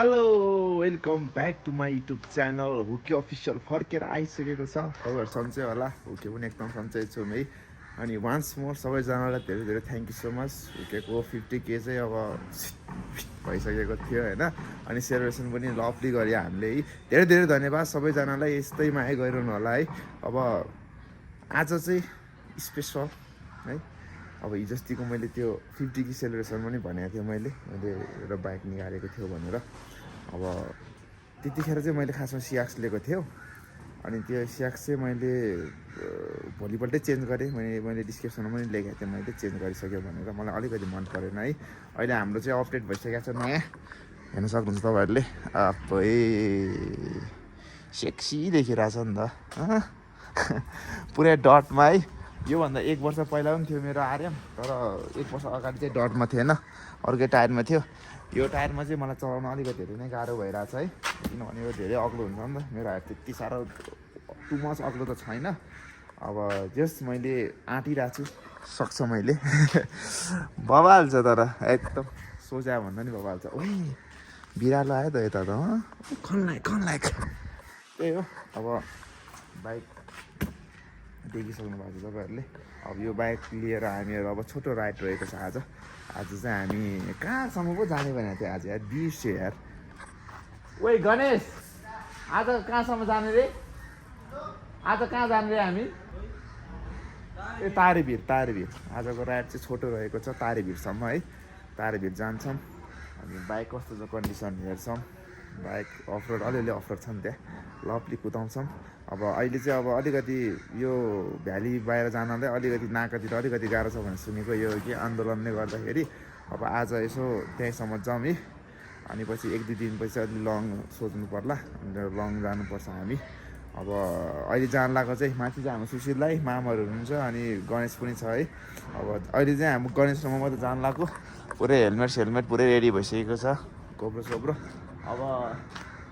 Hello welcome back to my YouTube channel Huke official फर्केर आइसकेको छ। तपाईँहरू सन्चै होला, हुके पनि एकदम सन्चै छु है। अनि वान्स मोर सबैजनालाई धेरै धेरै थ्याङ्क यू सो मच। हुकेको 50K चाहिँ अब भइसकेको थियो होइन। अनि सेलिब्रेसन पनि लभली गऱ्यो हामीले है। धेरै धेरै धन्यवाद सबैजनालाई, यस्तै माया गरिरहनु होला है। अब आज चाहिँ स्पेसल है। अब हिजोस्तिको मैले त्यो 50K सेलिब्रेसन पनि भनेको थिएँ मैले एउटा बाइक निकालेको थियो भनेर। अब त्यतिखेर चाहिँ मैले खासमा सियाक्स लिएको थियो। अनि त्यो सियाक्स चाहिँ मैले भोलिपल्टै चेन्ज गरेँ। मैले डिस्क्रिप्सनमा पनि लेखेको थिएँ मैले चेन्ज गरिसक्यो भनेर। मलाई अलिकति मन परेन है। अहिले हाम्रो चाहिँ अपडेट भइसकेको छ नयाँ, हेर्न सक्नुहुन्छ तपाईँहरूले। अबै सेक्सी देखिरहेछ नि त पुरै डटमा है। योभन्दा 1 वर्ष पहिला पनि थियो मेरो आर्यम, तर 1 वर्ष अगाडि चाहिँ डटमा थिएन, अर्कै टायरमा थियो। यो टायरमा चाहिँ मलाई चलाउन अलिकति धेरै नै गाह्रो भइरहेछ है, किनभने यो धेरै अग्लो हुन्छ नि त। मेरो हात त्यति साह्रो टु मच अग्लो त छैन। अब जस्ट मैले आँटिरहेको छु, सक्छ मैले बबाल छ तर एकदम सोझा भन्दा नि बबाल छ। ओइ बिरालो आयो त यता त खनलायक त्यही हो। अब बाइक देखिसक्नु भएको छ तपाईँहरूले। अब यो बाइक लिएर हामीहरू अब छोटो राइड रहेको छ आज चाहिँ हामी कहाँसम्म पो जाने भनेको थियो आज यार, बिर्स्यो यार। ओइ गणेश, आज कहाँसम्म जाने रे? आज कहाँ जाने रे हामी? ए तारेभिर। आजको राइड चाहिँ छोटो रहेको छ, तारेभिरसम्म है। तारेभिर जान्छौँ। अनि बाइक कस्तो छ कन्डिसन हेर्छौँ। बाइक अफरोड अलिअलि अफरोड छ नि त्यहाँ, लभली कुदाउँछौँ। अब अहिले चाहिँ अब अलिकति यो भ्याली बाहिर जानलाई अलिकति नाकातिर अलिकति गाह्रो छ भनेर सुनेको, यो के आन्दोलनले गर्दाखेरि। अब आज यसो त्यहीँसम्म जाउँ है। अनि पछि 1-2 दिनपछि अलि लङ सोच्नु पर्ला, लङ जानुपर्छ हामी। अब अहिले जान लागेको चाहिँ माथि चाहिँ हाम्रो सुशीललाई मामाहरू हुनुहुन्छ, अनि गणेश पनि छ है। अब अहिले चाहिँ हाम्रो गणेशसँग मात्रै जान लागेको, पुरै हेलमेट पुरै रेडी भइसकेको छ, गोब्रो। अब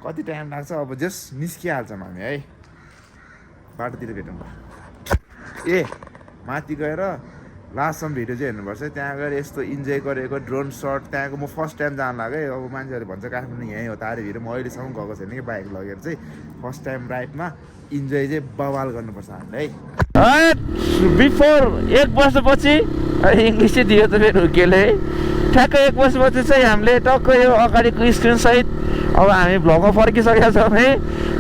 कति टाइम लाग्छ, अब जस्ट निस्किहाल्छौँ हामी है। बाटोतिर भेटौँ। ए माथि गएर लास्टसम्म भिडियो चाहिँ हेर्नुपर्छ। त्यहाँ गएर यस्तो इन्जोय गरेको ड्रोन सट त्यहाँको म फर्स्ट टाइम जान लाग्यो। अब मान्छेहरूले भन्छ काठमाडौँ यहीँ हो तारेभिर, म अहिलेसम्म गएको छैन कि बाइक लगेर चाहिँ। फर्स्ट टाइम राइडमा इन्जोय चाहिँ बवाल गर्नुपर्छ हामीले है। बिफोर 1 वर्षपछि इङ्ग्लिस चाहिँ दियो त मेरो हुकेले है। ठ्याक्कै 1 वर्षपछि चाहिँ हामीले टक्कै यो अगाडिको स्क्रिनसहित अब हामी भ्लगमा फर्किसकेका छौँ है।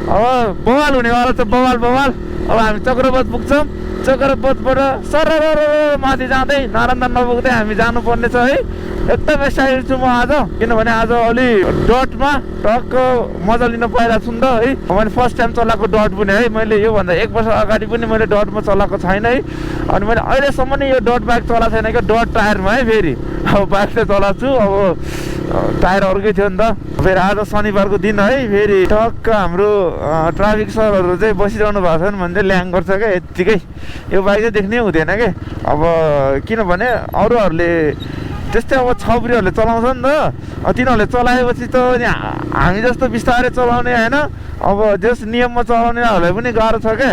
अब बवाल हुनेवाला छ, बवाल। अब हामी चक्रपथ पुग्छौँ, चक्रपथबाट सरर माथि जाँदै नारायण नपुग्दै हामी जानुपर्ने छ है। एकदम एक्साइटेड छु म आज, किनभने आज अलि डटमा टक्क मजा लिन पाइरहेको छु नि त है। मैले फर्स्ट टाइम चलाएको डट पनि है। मैले योभन्दा 1 वर्ष अगाडि पनि मैले डटमा चलाएको छैन है। अनि मैले अहिलेसम्म नै यो डट बाइक चलाएको छैन क्या, डट टायरमा है। फेरि अब बाइक चाहिँ चलाएको छु, अब टायर अर्कै थियो नि त। फेरि आज शनिबारको दिन है, फेरि टक्क हाम्रो ट्राफिक सरहरू चाहिँ बसिरहनु भएको छ भने चाहिँ ल्याङ गर्छ क्या यत्तिकै। यो बाइक चाहिँ देख्नै हुँदैन क्या। अब किनभने अरूहरूले त्यस्तै अब छौप्रीहरूले चलाउँछ नि त, तिनीहरूले चलाएपछि त हामी जस्तो बिस्तारै चलाउने होइन, अब जस नियममा चलाउनेहरूलाई पनि गाह्रो छ क्या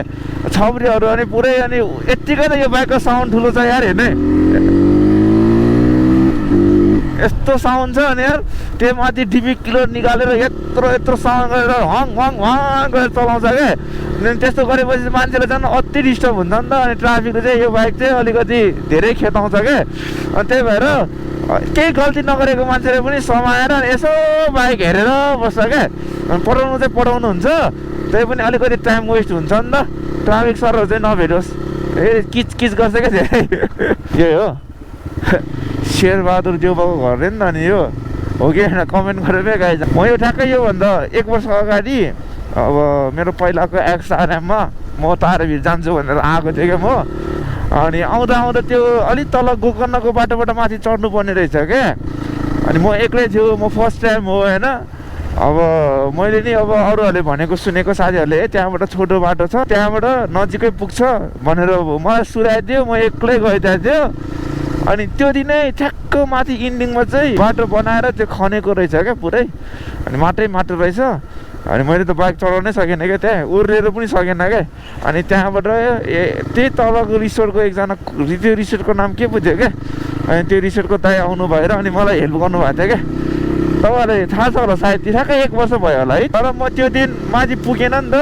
छौप्रीहरू। अनि पुरै अनि यत्तिकै त यो बाइकको साउन्ड ठुलो छ यार, हेर्ने यस्तो साउन्ड छ। अनि यार त्यो माथि डिबी किलो निकालेर यत्रो साउन्ड गरेर हङ गरेर चलाउँछ क्या। अनि त्यस्तो गरेपछि मान्छेले झन् अति डिस्टर्ब हुन्छ नि त। अनि ट्राफिकले चाहिँ यो बाइक चाहिँ अलिकति धेरै खेताउँछ क्या। अनि त्यही भएर केही गल्ती नगरेको मान्छेले पनि समाएर यसो बाइक हेरेर बस्छ क्या। अनि पठाउनु चाहिँ पठाउनुहुन्छ, त्यही पनि अलिकति टाइम वेस्ट हुन्छ नि त। ट्राफिक सरहरू चाहिँ नभेटोस्, फेरि किच गर्छ क्या धेरै यही हो। शेरबहादुर देउबाको घर रे नि त नि यो हो कि होइन, कमेन्ट गरेर गाइज। म यो ठ्याक्कै योभन्दा 1 वर्ष अगाडि अब मेरो पहिलाको XRM-मा म तारेभिर जान्छु भनेर आएको थिएँ क्या म। अनि आउँदा त्यो अलिक तल गोकर्णको बाटोबाट माथि चढ्नु पर्ने रहेछ क्या। अनि म एक्लै थियो, म फर्स्ट टाइम हो होइन। अब मैले नि अब अरूहरूले भनेको सुनेको साथीहरूले त्यहाँबाट छोटो बाटो छ, त्यहाँबाट नजिकै पुग्छ भनेर मलाई सुराइदियो। म एक्लै गइदिएको थियो। अनि त्यो दिनै ठ्याक्क माथि इन्डिङमा चाहिँ बाटो बनाएर त्यो खनेको रहेछ क्या पुरै। अनि माटो रहेछ। अनि मैले त बाइक चलाउनै सकेन क्या, त्यहाँ उर्रेर पनि सकेन क्या। अनि त्यहाँबाट त्यही तलको रिसोर्टको एकजना, त्यो रिसोर्टको नाम के पो थियो क्या। अनि त्यो रिसोर्टको दाइ आउनु भएर अनि मलाई हेल्प गर्नुभएको थियो क्या। तपाईँलाई थाहा छ होला सायद ठ्याक्कै 1 वर्ष भयो होला है। तर म त्यो दिन माथि पुगेन नि त,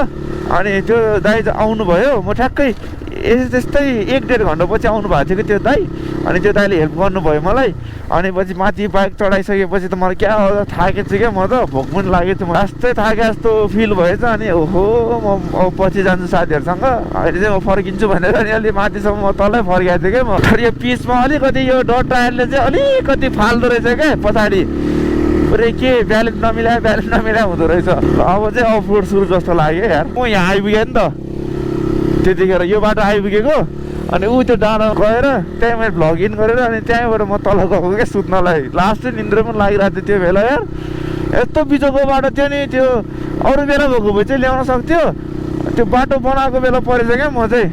अनि त्यो दाइ आउनुभयो, म ठ्याक्कै त्यस्तै 1-1.5 घन्टा पछि आउनु भएको थियो कि त्यो दाइ। अनि त्यो दाइले हेल्प गर्नुभयो मलाई। अनि पछि माथि बाइक चढाइसकेपछि त मलाई क्या थाकेको छु क्या, म त भोक पनि लागेको थियो, यस्तै थाके जस्तो फिल भएछ। अनि ओहो म अब पछि जान्छु साथीहरूसँग, अहिले चाहिँ म फर्किन्छु भनेर अनि अलि माथिसम्म म तलै फर्काएको थिएँ क्या म। तर यो पिचमा अलिकति यो डट टायरले चाहिँ अलिकति फाल्दो रहेछ क्या पछाडि, पुरै के ब्यालेन्स नमिलाए हुँदो रहेछ। अब चाहिँ अफ रोड सुरु जस्तो लाग्यो यार। म यहाँ आइपुगेँ नि त त्यतिखेर, यो बाटो आइपुगेको। अनि ऊ त्यो डाँडा गएर त्यहीँ मैले भ्लग इन गरेर अनि त्यहीँबाट म तल गएको क्या सुत्नलाई। लास्ट चाहिँ निन्द्रा पनि लागिरहेको थियो त्यो बेला यार। यस्तो बिचको बाटो थियो नि, त्यो अरू बेला भएको भए चाहिँ ल्याउन सक्थ्यो, त्यो बाटो बनाएको बेला परेछ क्या म चाहिँ।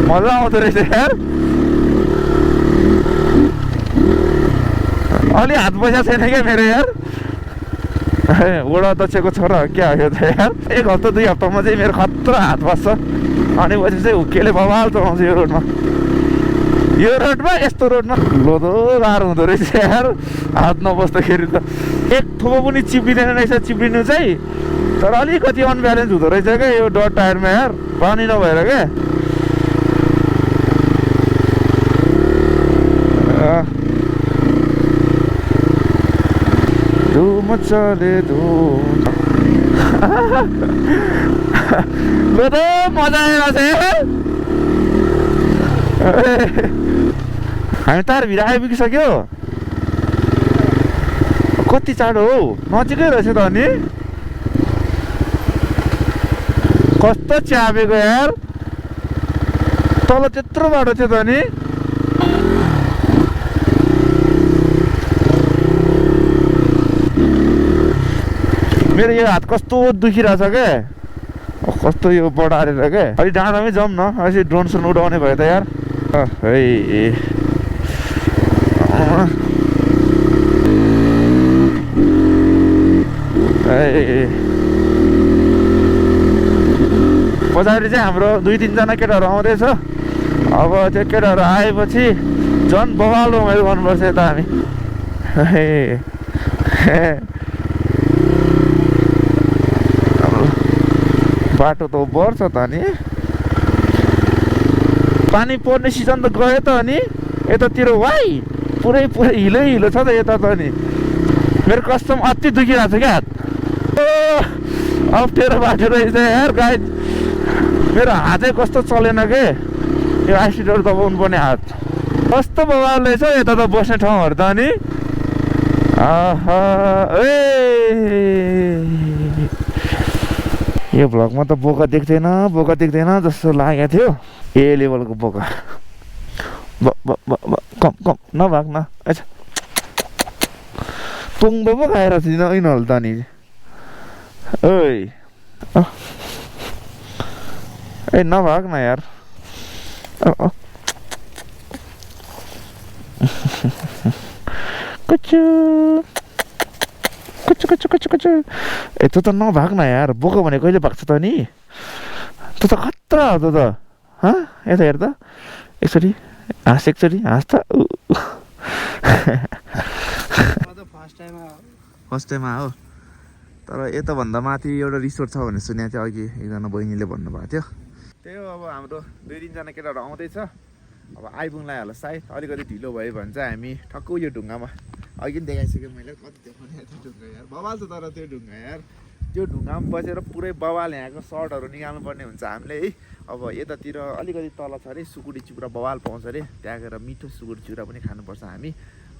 मजा आउँदो रहेछ यार। अलि हात पैसा छैन क्या मेरो यार। वडा अध्यक्षको छोरा क्या हो यो त यार। 1 हप्ता 2 हप्तामा चाहिँ मेरो खतरा हात बस्छ, अनि पछि चाहिँ हुक्केले बवाल चलाउँछ यो रोडमा। यो रोडमा यस्तो रोडमा लोदो गाह्रो हुँदो रहेछ यार हात नबस्दाखेरि त। 1 थोपो पनि चिप्लिँदैन रहेछ चिप्लिनु चाहिँ, तर अलिकति अनब्यालेन्स हुँदो रहेछ क्या यो डट टायरमा यार, पानी नभएर क्या। धुम चले धुम मजा आइरहेको छ। हामी तार भिर आइपुगिसक्यो। कति चाँडो हौ, नजिकै रहेछ त। अनि कस्तो च्यापेको यार, तल त्यत्रो बाटो थियो त। अनि मेरो यो हात कस्तो दुखिरहेछ क्या, कस्तो यो बढारेर क्या। अलि डाँडामै जाउँ न, अझै ड्रोन सोन उडाउने भयो त यार। है पछाडि चाहिँ हाम्रो 2-3 जना केटाहरू आउँदैछ। अब त्यो केटाहरू आएपछि झन् बवाल रमाइलो गर्नुपर्छ यता हामी। बाटो त बढ्छ त। अनि पानी पर्ने सिजन त गयो त। अनि यतातिर वाइ पुरै हिलो छ त यता त। अनि मेरो कस्टम अति दुखिरहेको छ क्या हात। अप्ठ्यारो बाटो रहेछ यार गाइज। मेरो हातै कस्तो चलेन के, यो एक्सिलेटर दबाउनु पर्ने हात कस्तो बवाल रहेछ यता त बस्ने ठाउँहरू त। अनि यो भ्लगमा त बोका देख्दैन जस्तो लागेको थियो। ए लेभलको बोका। कम नभाग न। अच्छा तुङ्बो पो खाएर थिएन यिनीहरू त। अनि ए नभाग न यार। कुचु यस्तो त नभाग न यार। बोको भने कहिले भाग्छ त। अनि त खतरा हो त। यता हेर त, एकचोटि हाँस, एकचोटि हाँस त। फर्स्ट टाइम हो। तर यताभन्दा माथि एउटा रिसोर्ट छ भनेर सुनेको थियो अघि एकजना बहिनीले भन्नुभएको थियो। त्यही हो, अब हाम्रो 2-3 जना केटाहरू आउँदैछ। अब आइपुग्ला होला सायद। अलिकति ढिलो भयो भने चाहिँ हामी ठक्क यो ढुङ्गामा, अघि पनि देखाइसक्यो मैले, कति देखाउने त्यो ढुङ्गा यार बवाल छ। तर त्यो ढुङ्गा यार, त्यो ढुङ्गामा बसेर पुरै बवाल यहाँको सर्टहरू निकाल्नु पर्ने हुन्छ हामीले है। अब यतातिर अलिकति तल छ अरे सुकुटी चिउरा बवाल पाउँछ अरे, त्यहाँ गएर मिठो सुकुटी चिउरा पनि खानुपर्छ हामी।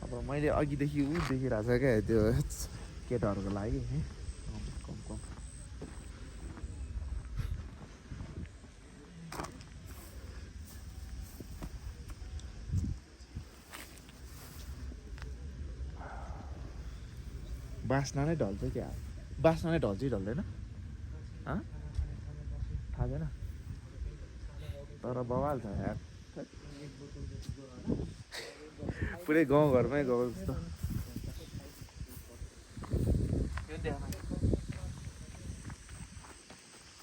अब मैले अघिदेखि देखिरहेको छ क्या त्यो केटाहरूको लागि। कम बास्ना नै ढल्छ क्या, बास्ना नै ढल्छ कि ढल्दैन थाहा छैन, तर बवाल छ यार। पुरै गाउँघरमै गएको जस्तो।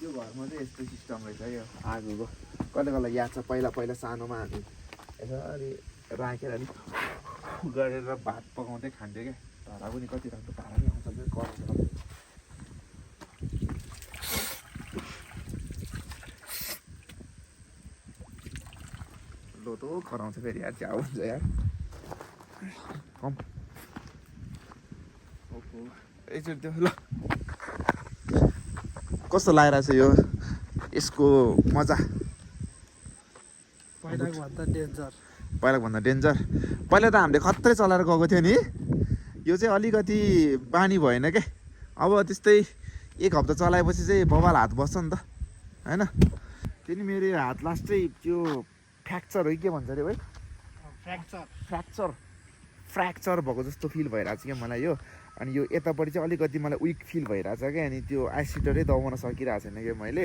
यो घरमा चाहिँ यस्तो सिस्टम रहेछ यो आगोको। कहिले याद छ पहिला सानोमा हामी यसरी राखेर अलिक गरेर भात पकाउँदै खान्थ्यो क्या भाडा पनि कति राख्दो भाडा पनि आउँछ गरम लोतो खराउँछ फेरि यार च्याउ हुन्छ यार कम एकचोटि त्यो ल कस्तो लागिरहेछ यो यसको मजा पहिलाको भन्दा डेन्जर पहिला त हामीले खत्रै चलाएर गएको थियो नि यो चाहिँ अलिकति बानी भएन क्या अब त्यस्तै एक हप्ता चलाएपछि चाहिँ बबाल हात बस्छ नि त होइन त्यही मेरो हात लास्टै त्यो फ्र्याक्चर हो कि के भन्छ अरे भाइ फ्र्याक्चर भएको जस्तो फिल भइरहेको छ क्या मलाई यो अनि यो यतापट्टि चाहिँ अलिकति मलाई विक फिल भइरहेछ क्या अनि त्यो आइसिटरै दबाउन सकिरहेको छैन क्या मैले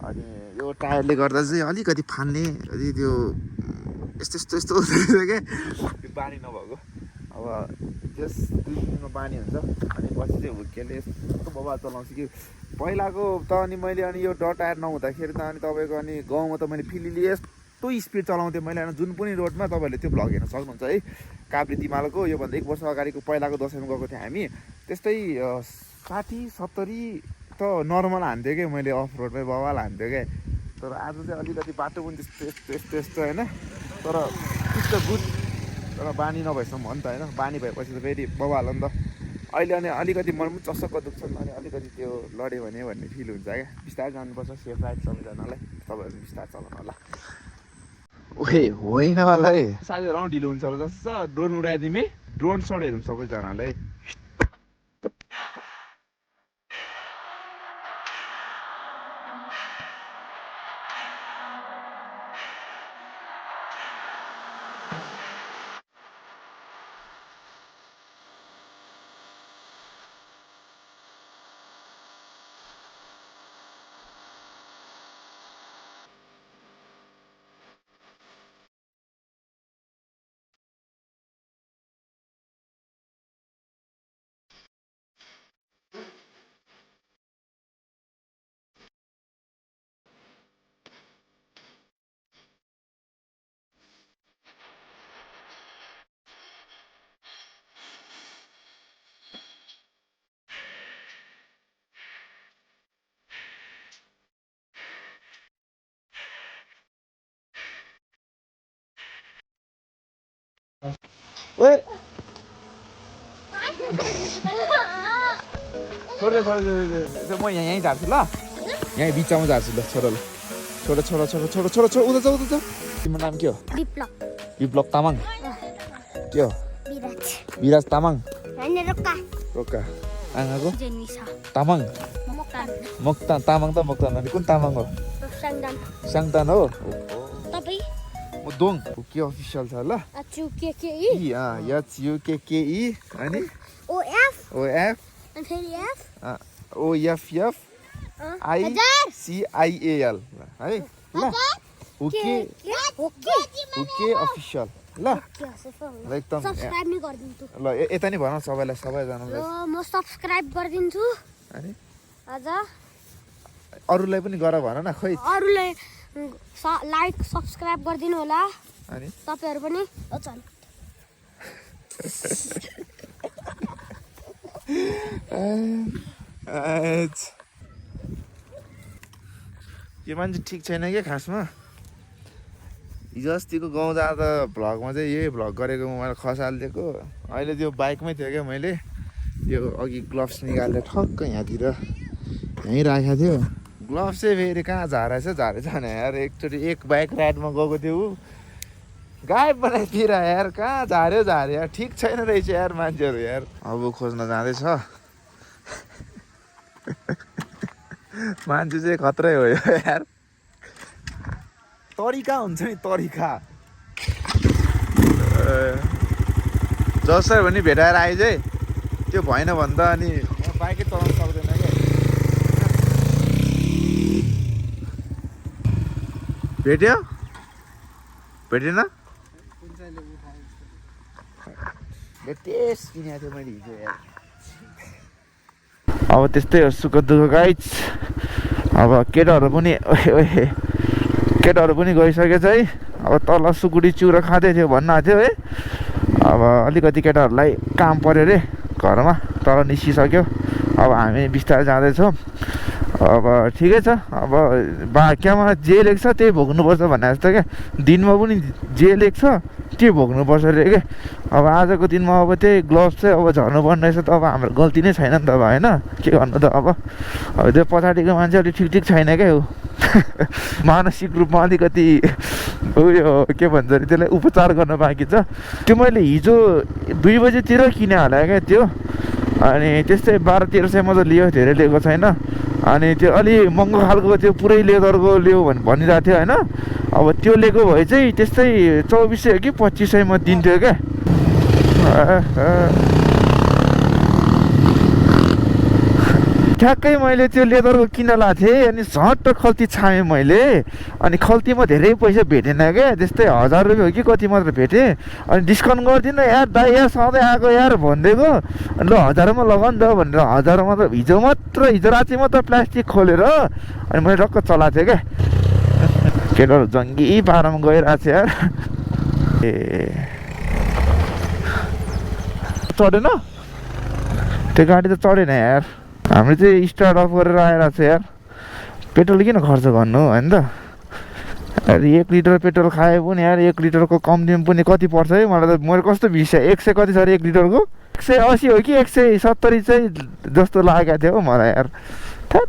अनि यो टायरले गर्दा चाहिँ अलिकति फान्ने अलि त्यो यस्तो हुँदो रहेछ क्या त्यो बानी नभएको अब त्यस 2 दिनमा बानी हुन्छ अनि पछि चाहिँ हुर्केले यस्तो बबाल चलाउँछु कि पहिलाको त अनि मैले अनि यो डट टायर नहुँदाखेरि त अनि तपाईँको अनि गाउँमा त मैले फिलिली यस्तो स्पिड चलाउँथेँ मैले अनि जुन पनि रोडमा तपाईँहरूले त्यो भ्लग हेर्न सक्नुहुन्छ है काभ्रे तिमालको योभन्दा 1 वर्ष अगाडिको पहिलाको दसैँमा गएको थिएँ हामी त्यस्तै 60-70 त नर्मल हान्थ्यो क्या मैले अफ रोडमै बवाल हान्थ्यो क्या तर आज चाहिँ अलिकति बाटो पनि त्यस्तो होइन तर त्यस्तो गुड तर बानी नभएसम्म हो नि त होइन बानी भएपछि त फेरि बवाल हो नि त अहिले अनि अलिकति मन पनि चस्सक्क दुख्छ नि अनि अलिकति त्यो लड्यो भने भन्ने फिल हुन्छ क्या बिस्तारै जानुपर्छ सेफ राइड सबैजनालाई तपाईँहरू बिस्तारै चलाउनु होला ओहे होइन होला है साथीहरू ढिलो हुन्छ होला जस्तो ड्रोन उडाइदिउँ ड्रोन सट हेरौँ सबैजनालाई ओए छोड्दै म यहीँ झार्छु ल यहीँ बिचमा झार्छु ल छोडो उता जा तिम्रो नाम के हो विप्लव तामाङ के हो विराज तामाङ रोक्का आँगाको तामाङ मोक्तान तामाङ त मोक्तान अनि कुन तामाङ हो साङदान हो म दोङ के अफिसियल छ ल HUKKE अनि OF OFF ICIAL है ल ओके अफिसियल ल एकदम सब्स्क्राइब नि गर्दिन्छु ल यता नि भन सबैजनालाई म सब्स्क्राइब गर्दिन्छु अनि आज अरूलाई पनि गर भन न खै अरूलाई लाइक सब्स्क्राइब गरिदिनु होला अनि तपाईहरु पनि चल यो मान्छे ठिक छैन क्या खासमा हिजो अस्तिको गाउँ जाँदा भ्लगमा चाहिँ यही भ्लग गरेको मैले खसालिदिएको अहिले त्यो बाइकमै थियो क्या मैले यो अघि ग्लोभ्स निकालेर ठक्क यहाँतिर यहीँ राखेको थियो ग्लोभ्स चाहिँ फेरि कहाँ झारेछ भने यार एकचोटि एक बाइक राइडमा गएको थियो ऊ गायब बनाइदिएर यार कहाँ झाऱ्यो यार ठिक छैन रहेछ यार मान्छेहरू यार अब खोज्न जाँदैछ मान्छे चाहिँ खत्रै हो यार तरिका हुन्छ नि तरिका जसरी पनि भेटाएर आए चाहिँ त्यो भएन भने त अनि बाइकै चलाउनु सक्दैन क्या भेटेन टेस्ट किनेको थिएँ मैले हिजो यार अब त्यस्तै हो सुख दुःख गाइज अब केटाहरू पनि गइसकेछ है अब तल सुकुटी चिउरा खाँदै थियो भन्न थियो है। अब अलिकति केटाहरूलाई काम पऱ्यो अरे घरमा, तल निस्किसक्यो। अब हामी बिस्तारै जाँदैछौँ। अब ठिकै छ, अब भाग्यमा जे लेख्छ त्यही भोग्नुपर्छ भने जस्तो क्या, दिनमा पनि जे लेख्छ त्यो भोग्नुपर्छ अरे क्या। अब आजको दिनमा अब त्यही ग्लोभ्स चाहिँ अब झर्नुपर्ने रहेछ, त अब हाम्रो गल्ती नै छैन नि त अब होइन, के गर्नु त। अब त्यो पछाडिको मान्छे अलिक ठिक छैन क्या हो मानसिक रूपमा अलिकति उयो के भन्छ अरे त्यसलाई उपचार गर्न बाँकी छ। त्यो मैले हिजो 2 बजीतिर किने होला क्या त्यो, अनि त्यस्तै 1200-1300 त लियो, धेरै लिएको छैन। अनि त्यो अलि महँगो खालको त्यो पुरै लेदरको लियो भनिरहेको थियो होइन। अब त्यो लिएको भए चाहिँ त्यस्तै 2400 कि 2500मा दिन्थ्यो क्या। ठ्याक्कै मैले त्यो लेदरको किन्न लाएको थिएँ, अनि झट्ट खल्ती छामेँ मैले, अनि खल्तीमा धेरै पैसा भेटेन क्या, त्यस्तै 1000 रुपियाँ हो कि कति मात्र भेटेँ। अनि डिस्काउन्ट गरिदिनु यार दाइ यार, सधैँ आएको यार भनिदिएको, ल 1000मा लगाऊ नि त भनेर 1000मा त हिजो राति मात्र प्लास्टिक खोलेर अनि मैले टक्क चलाएको थिएँ क्या। केटाहरू जङ्गी पारामा गइरहेको छ यार। ए चढेन त्यो गाडी त, चढेन यार। हामीले चाहिँ स्टार्ट अफ गरेर आइरहेको छ यार, पेट्रोल किन खर्च गर्नु होइन त। अरे 1 लिटर पेट्रोल खायो पनि यार, 1 लिटरको कम्तीमा पनि कति पर्छ है मलाई त। मैले कस्तो 100 कति छ अरे 1 लिटरको, 180 हो कि 170 चाहिँ जस्तो लागेको थियो हौ मलाई यार। थ्याट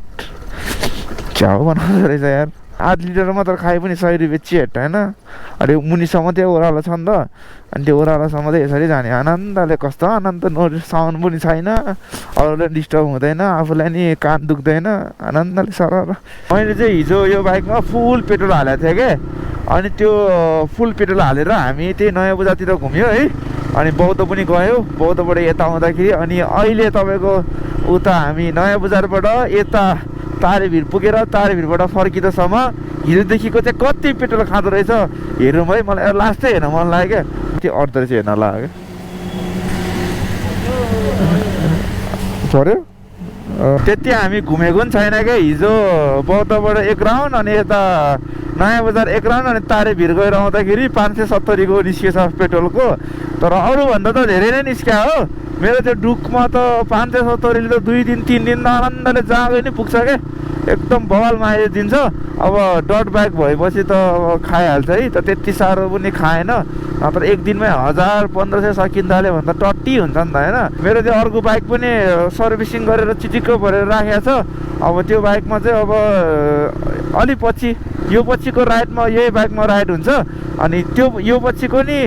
छ्याउ बनाउँदो रहेछ यार। 8 लिटर मात्र खाए पनि 100 रुपियाँ चेट होइन। अनि मुनिसम्म त्यो ओह्रालो छ नि त, अनि त्यो ओह्रालोसम्म चाहिँ यसरी जाने आनन्दले, कस्तो आनन्द। नो साउन्ड पनि छैन, अरूलाई डिस्टर्ब हुँदैन, आफूलाई नि कान दुख्दैन, आनन्दले सरर। मैले चाहिँ हिजो यो बाइकमा फुल पेट्रोल हालेको थिएँ क्या, अनि त्यो फुल पेट्रोल हालेर हामी त्यही नयाँ बजारतिर घुम्यो है। अनि बौद्ध पनि गयो, बौद्धबाट यता आउँदाखेरि अनि अहिले तपाईँको उता हामी नयाँ बजारबाट यता तारेभिर पुगेर तारेभिरबाट फर्किँदासम्म हिजोदेखिको चाहिँ कति पेट्रोल खाँदो रहेछ हेरौँ है। मलाई लास्ट चाहिँ हेर्न मन लाग्यो क्या, त्यो अर्दो रहेछ हेर्न लाग्यो पर्यो। त्यति हामी घुमेको पनि छैन क्या। हिजो बौद्धबाट 1 राउन्ड, अनि यता नयाँ बजार 1 राउन्ड, अनि तारेभिर गएर आउँदाखेरि 570को निस्किएछ पेट्रोलको। तर अरूभन्दा त धेरै नै निस्क्या हो। मेरो त्यो डुकमा त 570ले त 2 दिन 3 दिन आनन्दले जाँगै नै पुग्छ क्या, एकदम बवाल माइलेज दिन्छ। अब डट बाइक भएपछि त अब खाइहाल्छ है, त त्यति साह्रो पनि खाएन, नत्र 1 दिनमै 1000-1500 सकिन थाल्यो भने त टट्टी हुन्छ नि त होइन। मेरो त्यो अर्को बाइक पनि सर्भिसिङ गरेर चिटिक्क भरेर राखेको छ। अब त्यो बाइकमा चाहिँ अब अलि पछि, यो पछिको राइडमा यही बाइकमा राइड हुन्छ, अनि त्यो यो पछिको नि,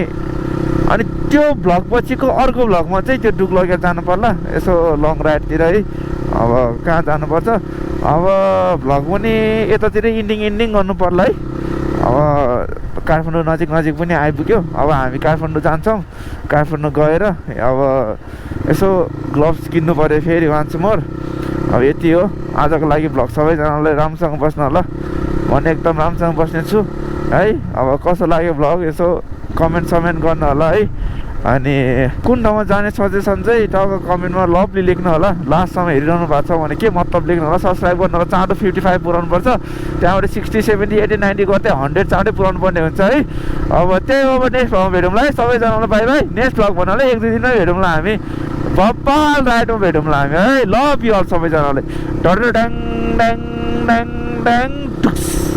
अनि त्यो भ्लग पछिको अर्को भ्लगमा चाहिँ त्यो डुक लगेर जानु पर्ला यसो लङ राइडतिर है। अब कहाँ जानुपर्छ, अब भ्लग पनि यतातिर इन्डिङ गर्नु पर्ला है। अब काठमाडौँ नजिक पनि आइपुग्यो। अब हामी काठमाडौँ जान्छौँ, काठमाडौँ गएर अब यसो ग्लोभ्स किन्नु पऱ्यो फेरि वान्स मोर। अब यति हो आजको लागि भ्लग। सबैजनालाई राम्रोसँग बस्नु होला, म एकदम राम्रोसँग बस्ने छु है। अब कस्तो लाग्यो भ्लग यसो कमेन्ट गर्नु होला है। अनि कुन ठाउँमा जाने सजेसन चाहिँ टक्क कमेन्टमा लभली लेख्नु होला। लास्टसम्म हेरिरहनु भएको छ भने के मतलब लेख्नु होला। सब्सक्राइब गर्नु होला, चाँडो 55 पुऱ्याउनु पर्छ, त्यहाँबाट 60, 70, 80, 90 गर्दै 100 चाँडै पुऱ्याउनु पर्ने हुन्छ है। अब त्यही हो, अब नेक्स्ट भ्लगमा भेटौँला है सबैजनालाई। By by. नेक्स्ट भ्लग भन्नाले 1-2 दिनमै भेटौँला हामी, बब्बाल राइडमा भेटौँला हामी है। लभ यु अल सबैजनालाई। डर ड्याङ ड्याङ ड्याङ ड्याङ टुक्स।